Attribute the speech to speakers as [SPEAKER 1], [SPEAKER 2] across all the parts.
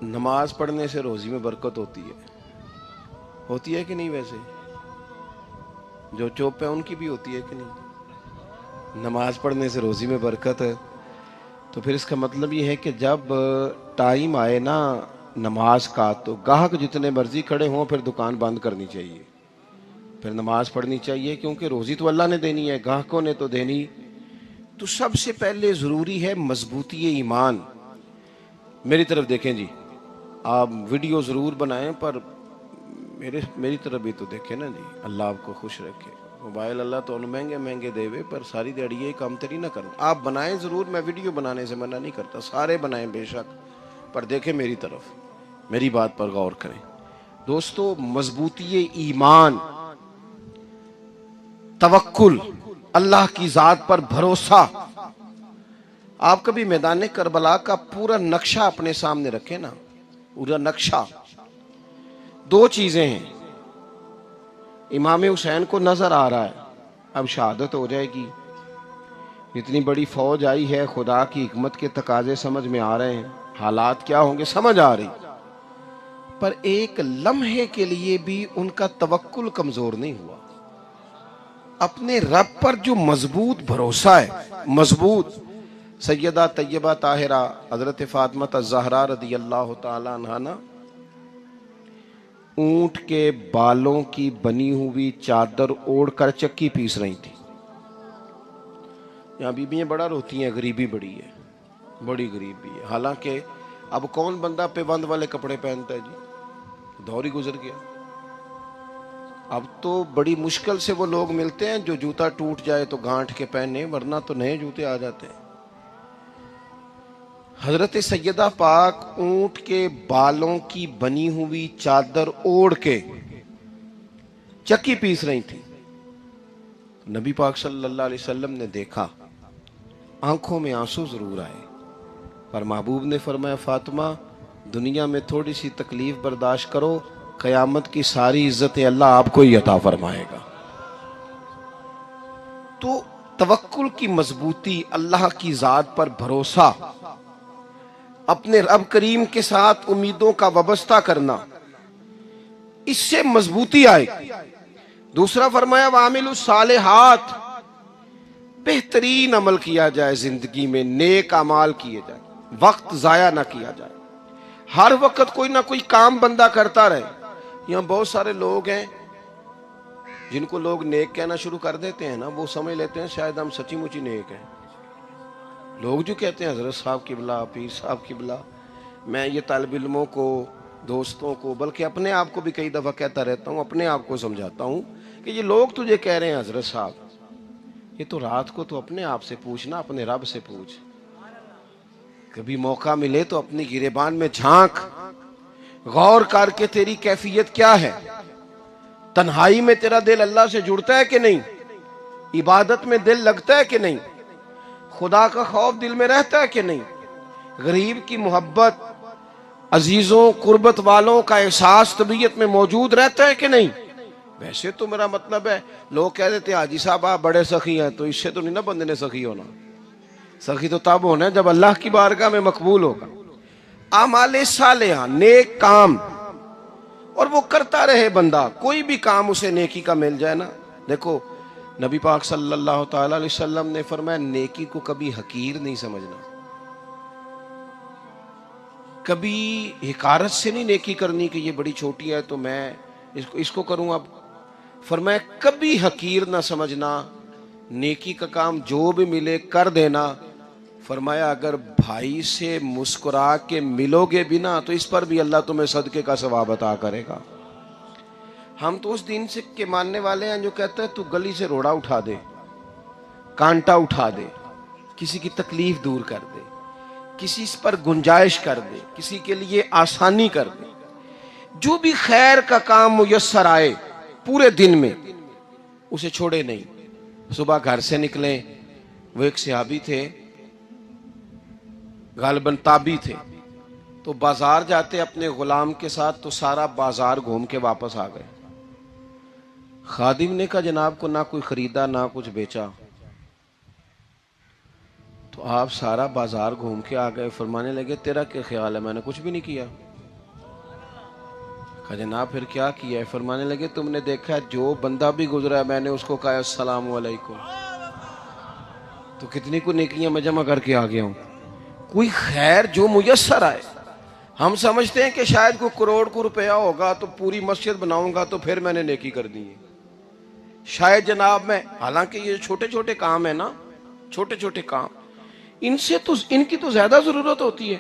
[SPEAKER 1] نماز پڑھنے سے روزی میں برکت ہوتی ہے کہ نہیں؟ ویسے جو چوپ ہے ان کی بھی ہوتی ہے کہ نہیں؟ نماز پڑھنے سے روزی میں برکت ہے، تو پھر اس کا مطلب یہ ہے کہ جب ٹائم آئے نا نماز کا، تو گاہک جتنے مرضی کھڑے ہوں پھر دکان بند کرنی چاہیے، پھر نماز پڑھنی چاہیے، کیونکہ روزی تو اللہ نے دینی ہے، گاہکوں نے تو دینی۔ تو سب سے پہلے ضروری ہے مضبوطی ایمان۔ میری طرف دیکھیں جی، آپ ویڈیو ضرور بنائیں پر میری طرف بھی تو دیکھیں نا جی، اللہ آپ کو خوش رکھے۔ موبائل اللہ تو مہنگے مہنگے دے وے، پر ساری دیڑی یہ کام تری نہ کرنا۔ آپ بنائیں ضرور، میں ویڈیو بنانے سے منع نہیں کرتا، سارے بنائیں بے شک، پر دیکھیں میری طرف، میری بات پر غور کریں۔ دوستو، مضبوطی ایمان، توکل، اللہ کی ذات پر بھروسہ۔ آپ کبھی میدان کربلا کا پورا نقشہ اپنے سامنے رکھیں نا، پورا نقشہ، دو چیزیں ہیں۔ امام حسین کو نظر آ رہا ہے اب شہادت ہو جائے گی، اتنی بڑی فوج آئی ہے، خدا کی حکمت کے تقاضے سمجھ میں آ رہے ہیں، حالات کیا ہوں گے سمجھ آ رہی، پر ایک لمحے کے لیے بھی ان کا توکل کمزور نہیں ہوا۔ اپنے رب پر جو مضبوط بھروسہ ہے، مضبوط۔ سیدہ طیبہ طاہرہ حضرت فاطمہ الزہرا رضی اللہ تعالی عنہا نا اونٹ کے بالوں کی بنی ہوئی چادر اوڑھ کر چکی پیس رہی تھی۔ یہاں بیویاں بڑا روتی ہیں، غریبی بڑی ہے، بڑی غریبی ہے۔ حالانکہ اب کون بندہ پیبند والے کپڑے پہنتا ہے جی، دور ہی گزر گیا۔ اب تو بڑی مشکل سے وہ لوگ ملتے ہیں جو جوتا ٹوٹ جائے تو گانٹھ کے پہنے، ورنہ تو نئے جوتے آ جاتے ہیں۔ حضرت سیدہ پاک اونٹ کے بالوں کی بنی ہوئی چادر اوڑھ کے چکی پیس رہی تھی۔ نبی پاک صلی اللہ علیہ وسلم نے دیکھا، آنکھوں میں آنسو ضرور آئے، پر محبوب نے فرمایا فاطمہ دنیا میں تھوڑی سی تکلیف برداشت کرو، قیامت کی ساری عزت اللہ آپ کو ہی عطا فرمائے گا۔ تو توکل کی مضبوطی، اللہ کی ذات پر بھروسہ، اپنے رب کریم کے ساتھ امیدوں کا وابستہ کرنا، اس سے مضبوطی آئے۔ دوسرا فرمایا وَعَمِلُوا الصَّالِحَاتِ، بہترین عمل کیا جائے زندگی میں، نیک اعمال کیے جائے، وقت ضائع نہ کیا جائے، ہر وقت کوئی نہ کوئی کام بندہ کرتا رہے۔ یہاں بہت سارے لوگ ہیں جن کو لوگ نیک کہنا شروع کر دیتے ہیں نا، وہ سمجھ لیتے ہیں شاید ہم سچی مچی نیک ہیں۔ لوگ جو کہتے ہیں حضرت صاحب قبلہ، پیر صاحب قبلہ، میں یہ طالب علموں کو، دوستوں کو، بلکہ اپنے آپ کو بھی کئی دفعہ کہتا رہتا ہوں، اپنے آپ کو سمجھاتا ہوں کہ یہ لوگ تجھے کہہ رہے ہیں حضرت صاحب، یہ تو رات کو تو اپنے آپ سے پوچھنا، اپنے رب سے پوچھ۔ کبھی موقع ملے تو اپنی گریبان میں جھانک، غور کر کے تیری کیفیت کیا ہے، تنہائی میں تیرا دل اللہ سے جڑتا ہے کہ نہیں، عبادت میں دل لگتا ہے کہ نہیں، خدا کا خوف دل میں رہتا ہے کہ نہیں، غریب کی محبت، عزیزوں قربت والوں کا احساس طبیعت میں موجود رہتا ہے کہ نہیں۔ ویسے تو میرا مطلب ہے، لوگ کہہ دیتے ہیں حاجی صاحب آپ بڑے سخی ہیں، تو اس سے تو نہیں نا بندے نے سخی ہونا، سخی تو تب ہونا ہے جب اللہ کی بارگاہ میں مقبول ہوگا۔ اعمال صالحہ، نیک کام، اور وہ کرتا رہے بندہ، کوئی بھی کام اسے نیکی کا مل جائے نا۔ دیکھو نبی پاک صلی اللہ تعالی علیہ وسلم نے فرمایا نیکی کو کبھی حقیر نہیں سمجھنا، کبھی حقارت سے نہیں نیکی کرنی کہ یہ بڑی چھوٹی ہے تو میں اس کو کروں۔ اب فرمایا کبھی حقیر نہ سمجھنا، نیکی کا کام جو بھی ملے کر دینا۔ فرمایا اگر بھائی سے مسکرا کے ملو گے بھی نا تو اس پر بھی اللہ تمہیں صدقے کا ثواب عطا کرے گا۔ ہم تو اس دین سے کے ماننے والے ہیں جو کہتے ہیں تو گلی سے روڑا اٹھا دے، کانٹا اٹھا دے، کسی کی تکلیف دور کر دے، کسی پر گنجائش کر دے، کسی کے لیے آسانی کر دے، جو بھی خیر کا کام میسر آئے پورے دن میں اسے چھوڑے نہیں۔ صبح گھر سے نکلیں، وہ ایک صحابی تھے، غالباً تابعی تھے، تو بازار جاتے اپنے غلام کے ساتھ تو سارا بازار گھوم کے واپس آ گئے۔ خادم نے کہا جناب کو نہ کوئی خریدا نہ کچھ بیچا، تو آپ سارا بازار گھوم کے آ گئے۔ فرمانے لگے تیرا کیا خیال ہے؟ میں نے کچھ بھی نہیں کیا، کہا جناب پھر کیا کیا ہے؟ فرمانے لگے تم نے دیکھا ہے جو بندہ بھی گزرا ہے میں نے اس کو کہا السلام علیکم، تو کتنی کو نیکیاں میں جمع کر کے آ گیا ہوں۔ کوئی خیر جو میسر آئے، ہم سمجھتے ہیں کہ شاید کوئی کروڑ کو روپیہ ہوگا تو پوری مسجد بناؤں گا تو پھر میں نے نیکی کر دی ہے، شاید جناب میں، حالانکہ یہ چھوٹے چھوٹے کام ہیں نا، چھوٹے چھوٹے کام، ان سے تو ان کی تو زیادہ ضرورت ہوتی ہے،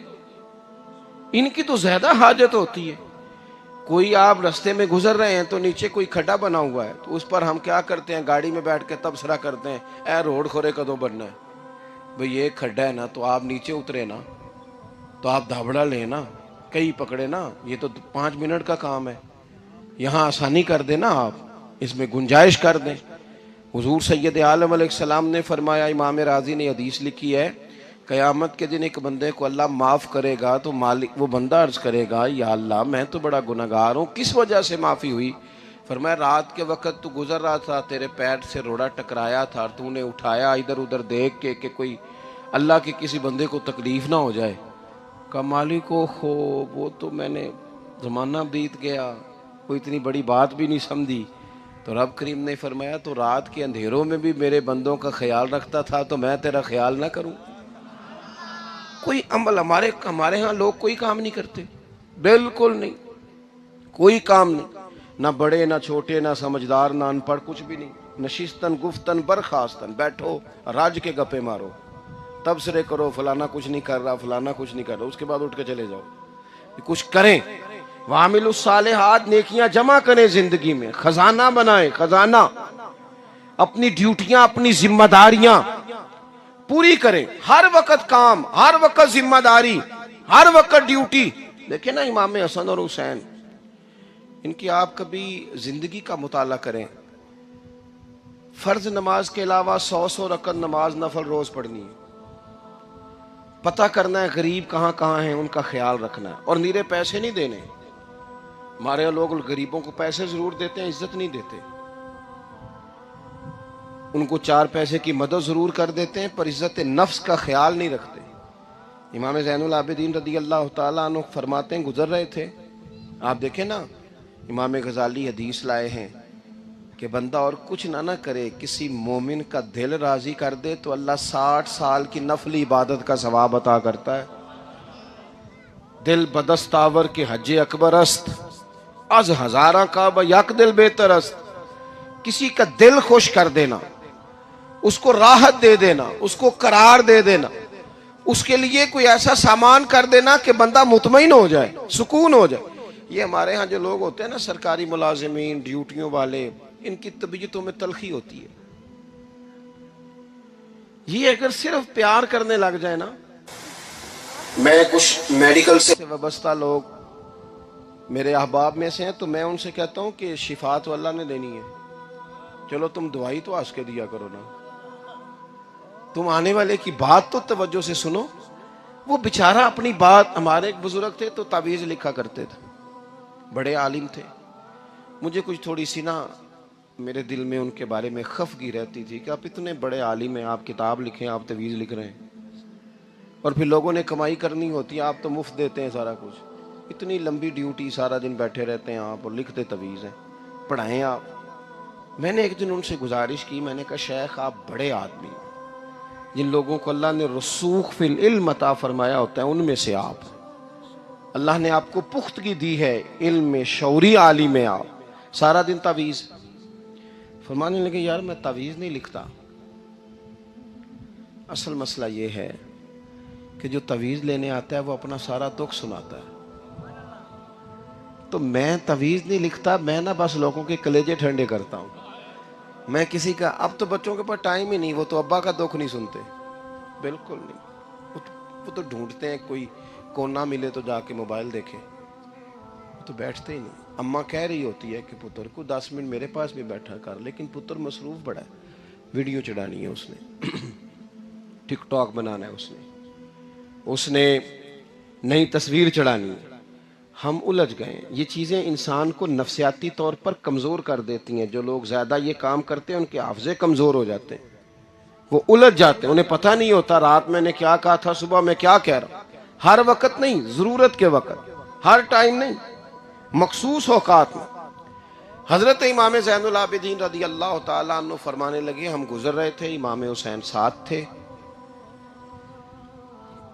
[SPEAKER 1] ان کی تو زیادہ حاجت ہوتی ہے۔ کوئی آپ رستے میں گزر رہے ہیں تو نیچے کوئی کھڈا بنا ہوا ہے تو اس پر ہم کیا کرتے ہیں، گاڑی میں بیٹھ کے تبصرہ کرتے ہیں اے روڈ کھورے کدوں بننا ہے؟ بھئی یہ کھڈا ہے نا تو آپ نیچے اترے نا، تو آپ دھابڑا لیں نا، کئی پکڑے نا، یہ تو 5 منٹ کا کام ہے، یہاں آسانی کر دیں نا، آپ اس میں گنجائش کر دیں۔ حضور سید عالم علیہ السلام نے فرمایا، امام راضی نے حدیث لکھی ہے، قیامت کے دن ایک بندے کو اللہ معاف کرے گا تو مالک وہ بندہ عرض کرے گا یا اللہ میں تو بڑا گنہگار ہوں، کس وجہ سے معافی ہوئی؟ فرمایا رات کے وقت تو گزر رہا تھا، تیرے پیر سے روڑا ٹکرایا تھا اور تو نے اٹھایا ادھر ادھر دیکھ کے کہ کوئی اللہ کے کسی بندے کو تکلیف نہ ہو جائے۔ کہا مالک کو ہو وہ تو میں نے زمانہ بیت گیا، کوئی اتنی بڑی بات بھی نہیں سمجھی۔ تو رب کریم نے فرمایا تو رات کے اندھیروں میں بھی میرے بندوں کا خیال رکھتا تھا تو میں تیرا خیال نہ کروں؟ کوئی عمل ہمارے ہاں لوگ کوئی کام نہیں کرتے، بالکل نہیں، کوئی کام نہیں، نہ بڑے نہ چھوٹے نہ سمجھدار نہ ان پڑھ، کچھ بھی نہیں، نشستن گفتن برخاستن، بیٹھو راج کے گپے مارو، تبصرے کرو فلانا کچھ نہیں کر رہا، فلانا کچھ نہیں کر رہا، اس کے بعد اٹھ کے چلے جاؤ۔ کچھ کریں، وعاملوا الصالحات، نیکیاں جمع کریں زندگی میں، خزانہ بنائیں، خزانہ، اپنی ڈیوٹیاں اپنی ذمہ داریاں پوری کریں، ہر وقت کام، ہر وقت ذمہ داری، ہر وقت ڈیوٹی۔ دیکھیں نا امام حسن اور حسین، ان کی آپ کبھی زندگی کا مطالعہ کریں، فرض نماز کے علاوہ 100 رکعت نماز نفل روز پڑھنی ہے، پتہ کرنا ہے غریب کہاں کہاں ہیں، ان کا خیال رکھنا ہے، اور نیرے پیسے نہیں دینے۔ ہمارے لوگ غریبوں کو پیسے ضرور دیتے ہیں، عزت نہیں دیتے، ان کو 4 پیسے کی مدد ضرور کر دیتے ہیں پر عزت نفس کا خیال نہیں رکھتے۔ امام زین العابدین رضی اللہ تعالیٰ عنہ فرماتے ہیں، گزر رہے تھے، آپ دیکھیں نا امام غزالی حدیث لائے ہیں کہ بندہ اور کچھ نہ کرے، کسی مومن کا دل راضی کر دے تو اللہ 60 سال کی نفلی عبادت کا ثواب عطا کرتا ہے۔ دل بدستاور کے حج اکبر است، از ہزاراں کعبہ یک دل بہتر است۔ کسی کا دل خوش کر دینا، اس کو راحت دے دینا، اس کو قرار دے دینا، اس کے لیے کوئی ایسا سامان کر دینا کہ بندہ مطمئن ہو جائے، سکون ہو جائے۔ یہ ہمارے ہاں جو لوگ ہوتے ہیں نا سرکاری ملازمین، ڈیوٹیوں والے، ان کی طبیعتوں میں تلخی ہوتی ہے۔ یہ اگر صرف پیار کرنے لگ جائے نا، میں کچھ میڈیکل سے وابستہ لوگ میرے احباب میں سے ہیں تو میں ان سے کہتا ہوں کہ شفا تو اللہ نے دینی ہے، چلو تم دوائی تو ہنس کے دیا کرو نا، تم آنے والے کی بات تو توجہ سے سنو۔ وہ بیچارہ اپنی بات، ہمارے ایک بزرگ تھے تو تعویذ لکھا کرتے تھے، بڑے عالم تھے، مجھے کچھ تھوڑی سی نا میرے دل میں ان کے بارے میں خفگی رہتی تھی کہ آپ اتنے بڑے عالم ہیں، آپ کتاب لکھیں، آپ تعویذ لکھ رہے ہیں، اور پھر لوگوں نے کمائی کرنی ہوتی ہے، آپ تو مفت دیتے ہیں سارا کچھ، اتنی لمبی ڈیوٹی، سارا دن بیٹھے رہتے ہیں آپ اور لکھتے تعویذ ہیں، پڑھائیں آپ۔ میں نے ایک دن ان سے گزارش کی، میں نے کہا شیخ آپ بڑے آدمی ہیں، جن لوگوں کو اللہ نے رسوخ فی العلم عطا فرمایا ہوتا ہے ان میں سے آپ، اللہ نے آپ کو پختگی دی ہے علم میں، شعوری عالم میں، آپ سارا دن تعویذ۔ فرمانے لگے یار میں تعویذ نہیں لکھتا، اصل مسئلہ یہ ہے کہ جو تعویذ لینے آتا ہے وہ اپنا سارا دکھ سناتا ہے، تو میں تعویذ نہیں لکھتا، میں نا بس لوگوں کے کلیجے ٹھنڈے کرتا ہوں۔ میں کسی کا، اب تو بچوں کے پاس ٹائم ہی نہیں، وہ تو ابا کا دکھ نہیں سنتے، بالکل نہیں، وہ تو ڈھونڈتے ہیں کوئی کونا ملے تو جا کے موبائل دیکھیں، وہ تو بیٹھتے ہی نہیں۔ اماں کہہ رہی ہوتی ہے کہ پتر کو 10 منٹ میرے پاس بھی بیٹھا کر، لیکن پتر مصروف بڑا ہے، ویڈیو چڑھانی ہے اس نے، ٹک ٹاک بنانا ہے اس نے نئی تصویر چڑھانی ہے۔ ہم الجھ گئے، یہ چیزیں انسان کو نفسیاتی طور پر کمزور کر دیتی ہیں۔ جو لوگ زیادہ یہ کام کرتے ہیں ان کے حافظے کمزور ہو جاتے ہیں، وہ الجھ جاتے ہیں، انہیں پتہ نہیں ہوتا رات میں نے کیا کہا تھا، صبح میں کیا کہہ رہا ہوں۔ ہر وقت نہیں، ضرورت کے وقت، ہر ٹائم نہیں۔ مخصوص اوقات میں حضرت امام زین العابدین رضی اللہ تعالیٰ عنہ فرمانے لگے، ہم گزر رہے تھے، امام حسین ساتھ تھے،